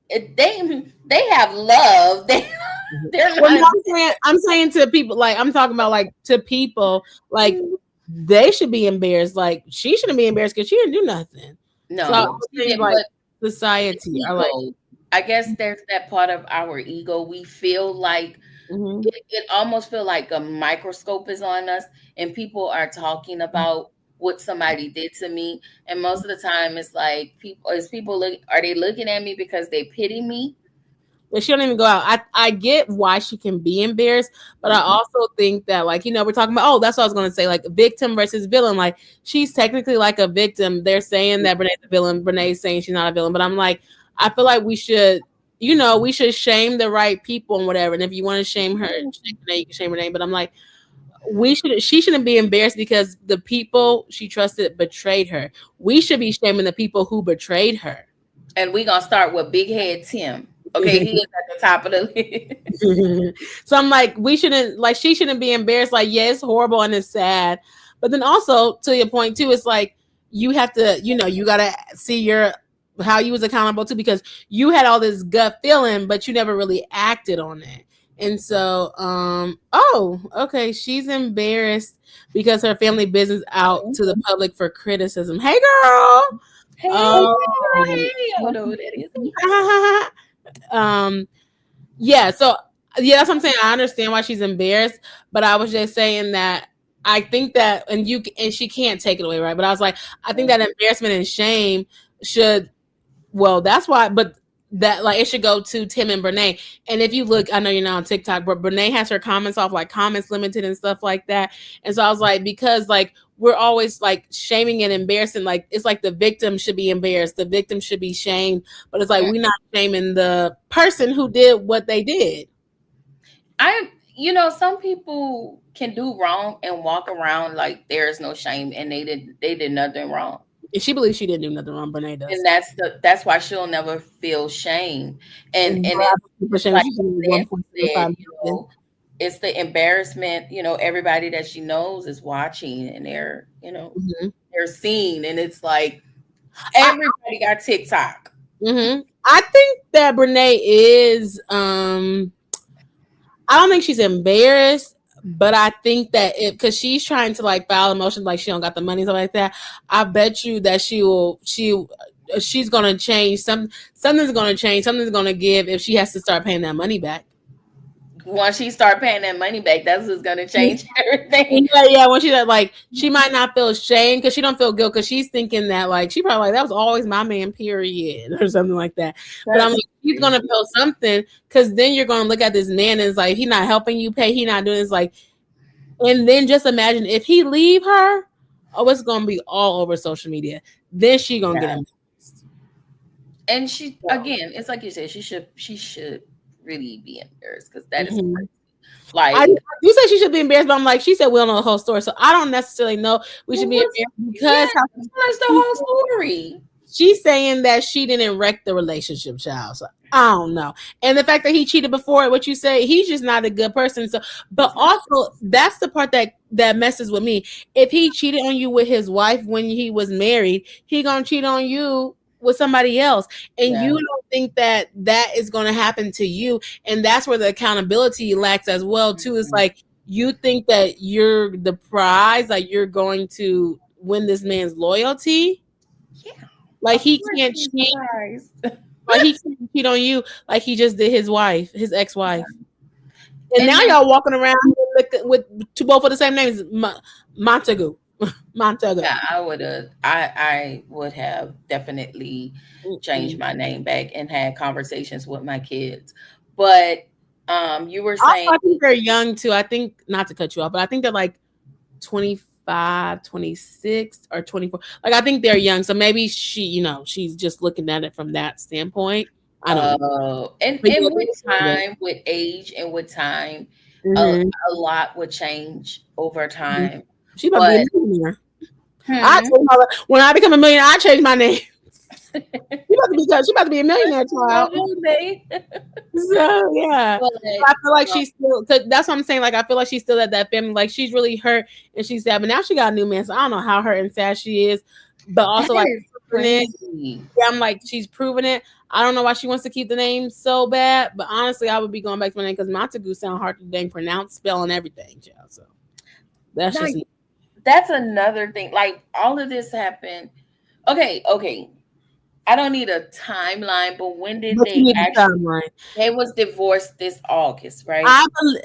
they have love. They're well, no, not. I'm saying to people like I'm talking about like to people like they should be embarrassed. Like she shouldn't be embarrassed because she didn't do nothing. So I No, would she say didn't. like But society are like ego. I guess there's that part of our ego. We feel like mm-hmm. it almost feel like a microscope is on us, and people are talking about what somebody did to me, and most of the time it's like people look, are they looking at me because they pity me? But she don't even go out. I get why she can be embarrassed, but I also think that like we're talking about that's what I was gonna say like victim versus villain. Like she's technically like a victim. They're saying that Brenay's a villain. Brenay's saying she's not a villain, but I'm like I feel like we should shame the right people and whatever. And if you want to shame her, shame Brenay, you can shame Brenay. But I'm like she shouldn't be embarrassed because the people she trusted betrayed her. We should be shaming the people who betrayed her. And we gonna start with Big Head Tim. Okay, he is at the top of the list. So I'm like, she shouldn't be embarrassed. Like, yeah, it's horrible and it's sad. But then also to your point too, it's like you have to, you gotta see how you was accountable too, because you had all this gut feeling, but you never really acted on it. And so, okay, she's embarrassed because her family business out to the public for criticism. Hey girl. Hey, Oh. girl, hey, I don't know who that is. Yeah, so yeah, that's what I'm saying. I understand why she's embarrassed, but I was just saying that I think that and she can't take it away, right? But I was like, I think that embarrassment and shame should that's why, but that like it should go to Tim and Brenay. And if you look, I know you're not on TikTok, but Brenay has her comments off, like comments limited and stuff like that. And so I was like, because like we're always like shaming and embarrassing, like it's like the victim should be embarrassed, the victim should be shamed, but it's like we're not shaming the person who did what they did. Some people can do wrong and walk around like there is no shame, and they did nothing wrong. And she believes she didn't do nothing wrong. Brenay does, And that's why she'll never feel shame. And it's shame. like She's doing Nancy 1.25 said, it's the embarrassment. Everybody that she knows is watching, and they're seeing, and it's like everybody got TikTok. Mm-hmm. I think that Brenay is. I don't think she's embarrassed, but I think that because she's trying to like file emotions, like she don't got the money, stuff like that. I bet you that she's gonna change. Something's gonna change. Something's gonna give if she has to start paying that money back. Once she start paying that money back, that's what's gonna change everything. Yeah. When she's like, she might not feel ashamed because she don't feel guilt because she's thinking that like she probably like that was always my man, period, or something like that. But I'm like, she's gonna feel something because then you're gonna look at this man and it's like he not helping you pay, he not doing it's like, and then just imagine if he leave her, it's gonna be all over social media. Then she gonna get embarrassed. And she again, it's like you said, she should really be embarrassed because that is crazy. Like, You said she should be embarrassed, but I'm like, she said we don't know the whole story, so I don't necessarily know we should be embarrassed yeah, because how that's the whole story. she's saying that she didn't wreck the relationship, child. So I don't know. And the fact that he cheated before, what you say, he's just not a good person. So, but also that's the part that messes with me. If he cheated on you with his wife when he was married, he gonna cheat on you with somebody else, and Yeah. you don't think that is gonna happen to you, and that's where the accountability lacks as well too. It's like you think that you're the prize, like you're going to win this man's loyalty. Yeah. Like Of he course can't he's cheat. surprised. Like he can't cheat on you like he just did his wife, his ex-wife. And And now then, y'all walking around with two both of the same names, Montagu. Montagu. yeah, I would have definitely changed Mm-mm. my name back and had conversations with my kids. But you were Also, saying, I think they're young too. I think, not to cut you off, but I think they're like 25, 26, or 24. Like I think they're young. So maybe she's just looking at it from that standpoint. I don't know. But and with yeah, time, with age, and with time, a, mm-hmm. a lot would change over time. She about to be a But millionaire. hmm, When I become a millionaire, I change my name. She about to be a millionaire child. they, So yeah, but I feel like she's still. That's what I'm saying. Like I feel like she's still at that family. Like she's really hurt and she's sad, but now she got a new man. So I don't know how hurt and sad she is, but that also like is proving it. crazy. Yeah, I'm like she's proving it. I don't know why she wants to keep the name so bad, but honestly, I would be going back to my name because Montagu sound hard to dang pronounce, spell, and everything, child. So that's just Like, that's another thing. Like, all of this happened. Okay. I don't need a timeline, but when did but you they need the actually? timeline. They was divorced this August, right?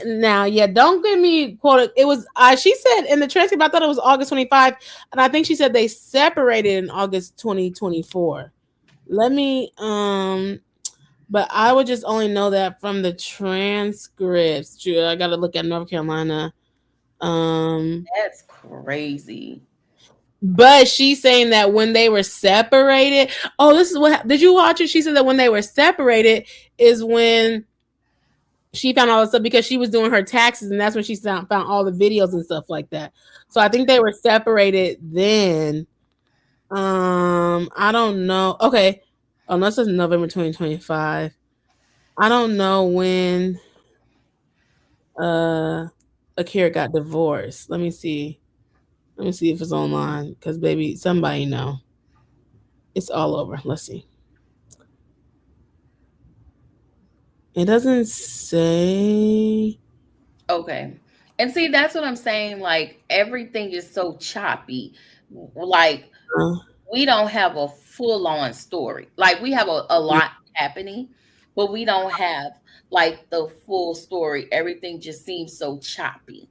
Now, yeah, don't get me quoted. It was she said in the transcript, I thought it was August 25, and I think she said they separated in August 2024. Let me but I would just only know that from the transcripts. True, I gotta look at North Carolina. That's crazy. But she's saying that when they were separated, oh, this is what did you watch it? She said that when they were separated is when she found all this stuff because she was doing her taxes, and that's when she found all the videos and stuff like that. So I think they were separated then. I don't know. Okay, unless it's November 2025. I don't know when uh Akira got divorced. Let me see. Let me see if it's online because baby, somebody know. It's all over. Let's see. It doesn't say. Okay. And see, that's what I'm saying. Like, everything is so choppy. Like, Uh, we don't have a full on story. Like, we have a lot happening, but we don't have like the full story. Everything just seems so choppy.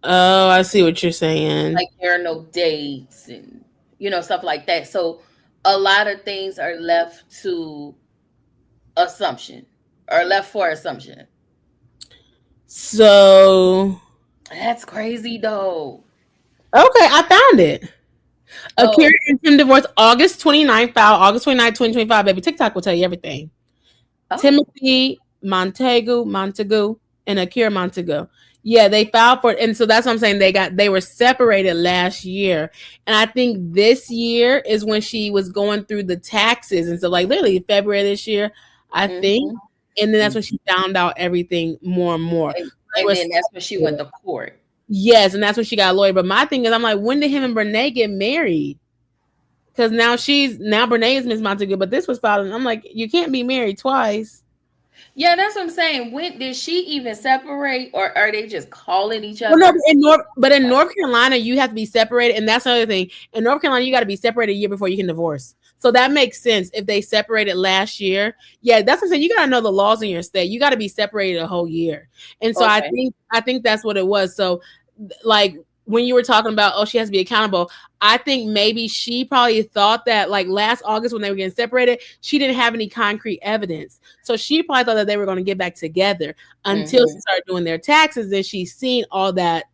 oh, I see what you're saying. Like, there are no dates and, stuff like that. So a lot of things are left to assumption, or left for assumption. So That's crazy though. okay, I found it. Akira Oh, and Tim divorced August 29th, filed August 29th, 2025. Baby, TikTok will tell you everything. oh, Timothy Montagu, and Akira Montagu. Yeah, they filed for it. And so that's what I'm saying. They were separated last year. And I think this year is when she was going through the taxes. And so like literally February this year, I think. hmm, And then that's when she found out everything more and more. They and were then that's when she went separated. to court. Yes, and that's when she got a lawyer. But my thing is, I'm like, when did him and Brenay get married? Because now Brenay is Miss Montague, but this was filed. And I'm like, you can't be married twice. Yeah, that's what I'm saying. When did she even separate, or are they just calling each Well, no, other? but in North Carolina, you have to be separated, and that's another thing. In North Carolina, you got to be separated a year before you can divorce. So that makes sense if they separated last year. Yeah, that's what I'm saying. You got to know the laws in your state. You got to be separated a whole year, and so Okay. I think that's what it was. So, like when you were talking about, oh, she has to be accountable. I think maybe she probably thought that like last August when they were getting separated, she didn't have any concrete evidence. So she probably thought that they were going to get back together until she Hmm. started doing their taxes. Then she's seen all that,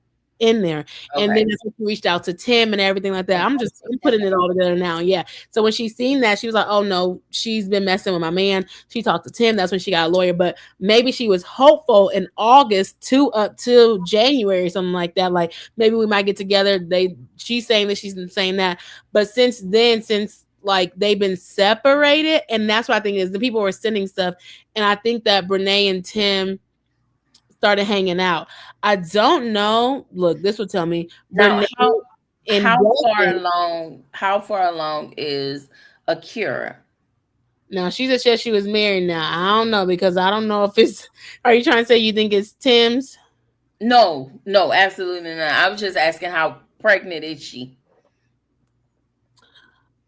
in there. And then Okay. that's when she reached out to Tim and everything like that. I'm Okay. putting it all together now. Yeah. So when she seen that, she was like, oh no, she's been messing with my man. She talked to Tim. That's when she got a lawyer. But maybe she was hopeful in August to up to January or something like that. Like maybe we might get together. She's saying that, she's been saying that. But since then, since like they've been separated, and that's what I think is the people were sending stuff. And I think that Brenay and Tim started hanging out. I don't know. Look, this will tell me. Now, Brenay and Devin. how far along is Akira? Now she just said she was married. Now I don't know because I don't know if it's. Are you trying to say you think it's Tim's? No, no, absolutely not. I was just asking how pregnant is she?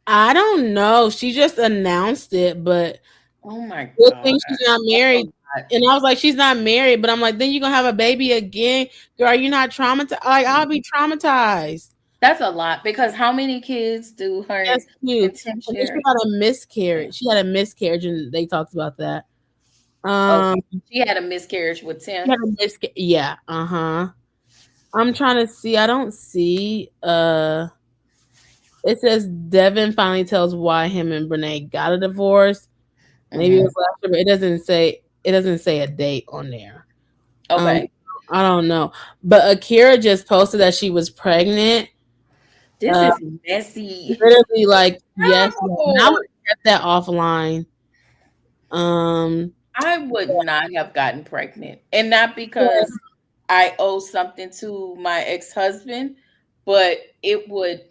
I don't know. She just announced it, but Oh my good god. thing she's not That's a married. lot. And I was like, she's not married, but I'm like, then you're gonna have a baby again, girl. Are you not traumatized? Like I'll be traumatized. That's a lot because how many kids do her That's cute. and Tim And then she share? had a miscarriage. She had a miscarriage, and they talked about that. Okay. Um, She had a miscarriage with she Tim. had a yeah, uh-huh. I'm trying to see. I don't see. It says Devin finally tells why him and Brenay got a divorce. Maybe it Hmm. was last year, but it doesn't say. It doesn't say a date on there. Um, Okay. I don't know. But Akira just posted that she was pregnant. This Uh, is messy. literally like yes, and I would No. have kept that offline. Um, I would not have gotten pregnant. And not because I owe something to my ex-husband, but it would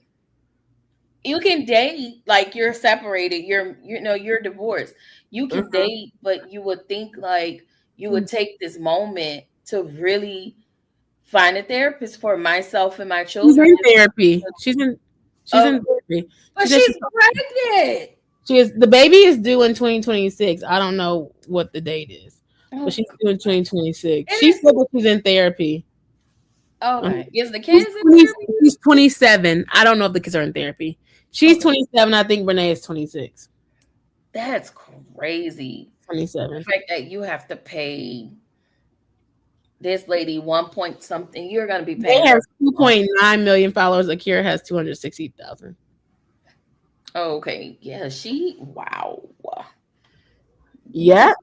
you can date like you're separated, you're divorced. You can uh-huh. date, but you would think like you would take this moment to really find a therapist for myself and my She's children. in therapy. She's Oh, in therapy. She but said she's pregnant. she is the baby is due in 2026. I don't know what the date is, but Oh she's due in God. 2026. And She it's said that she's in therapy. Um, okay. Is the she's kids in 20, therapy she's 27. I don't know if the kids are in therapy. too? She's Okay. 27. I think Brenay is 26. That's crazy. The 27. fact that you have to pay this lady one point something, you're gonna be They paying has her. 2.9 million followers. Akira has 260,000. Okay, yeah, she wow. Yeah.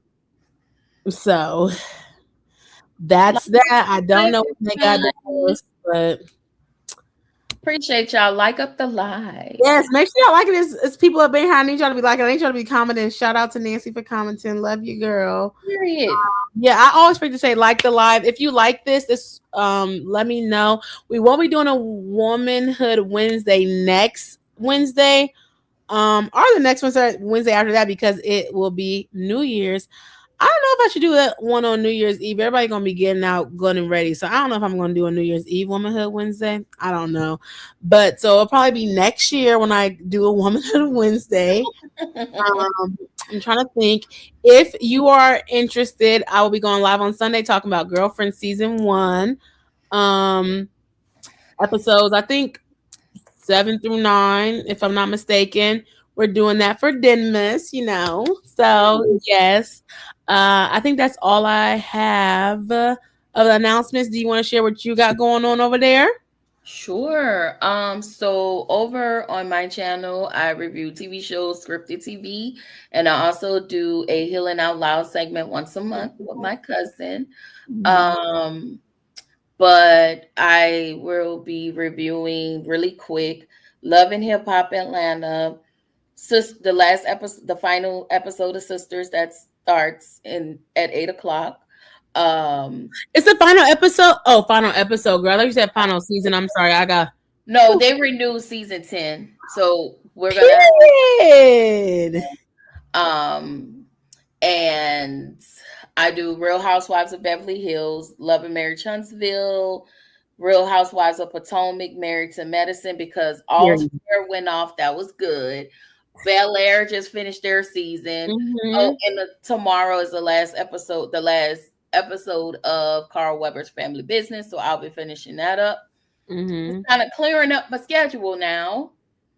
So Like that's that. I don't up know the when they got line. divorced, but Appreciate y'all. Like up the live. yes, make sure y'all like it. It's people up in here. I need y'all to be liking. I need y'all to be commenting. Shout out to Nancy for commenting. Love you, girl. Period. Yeah, I always forget to say like the live. If you like this, let me know. We won't be doing a Womanhood Wednesday next Wednesday. Or the next Wednesday after that because it will be New Year's. I don't know if I should do that one on New Year's Eve. Everybody gonna be getting out, good and ready. So I don't know if I'm gonna do a New Year's Eve Womanhood Wednesday. I don't know, but so it'll probably be next year when I do a Womanhood Wednesday. Um, I'm trying to think. If you are interested, I will be going live on Sunday talking about Girlfriend season 1. Um, episodes. I think 7 through 9, if I'm not mistaken. We're doing that for Denmas. So yes, I think that's all I have of announcements. Do you want to share what you got going on over there? Sure. So over on my channel, I review TV shows, scripted TV, and I also do a Healing Out Loud segment once a month with my cousin. Um, but I will be reviewing really quick Love and Hip Hop Atlanta, the last episode, the final episode of Sisters that starts in at 8 o'clock. Um, It's the final episode. Oh, final episode, girl. I thought you said final season. I'm sorry. I got no, they renewed season 10, so we're gonna period. um, and I do Real Housewives of Beverly Hills, Love and Marriage Huntsville, Real Housewives of Potomac, Married to Medicine, because All Period. Fair went off. That was good. Bel Air just finished their season. Oh, Mm-hmm. and tomorrow is the last episode of Carl Weber's Family Business. So I'll be finishing that up. Just Mm-hmm. kind of clearing up my schedule now.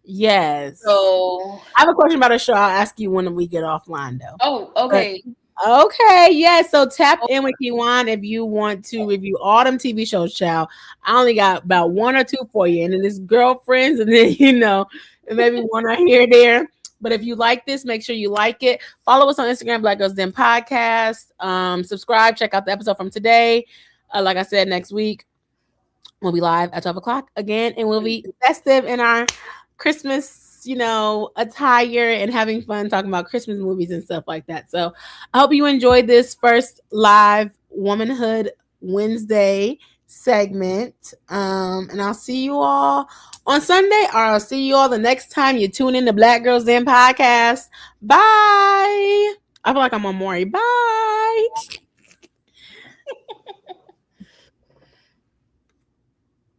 Yes. So, I have a question about a show. I'll ask you when we get offline, though. oh, But okay. Okay, yeah. So tap in with Kiwan if you want to review all them TV shows, child. I only got about one or two for you, and then it's girlfriends, and then and maybe one or here there. But if you like this, make sure you like it. Follow us on Instagram, Black Girls Den Podcast. Subscribe. Check out the episode from today. Like I said, next week we'll be live at 12 o'clock again, and we'll be festive in our Christmas, attire and having fun talking about Christmas movies and stuff like that. So I hope you enjoyed this first live Womanhood Wednesday segment. And I'll see you all on Sunday, or I'll see you all the next time you tune in to Black Girls Den Podcast. Bye. I feel like I'm on Maury. Bye.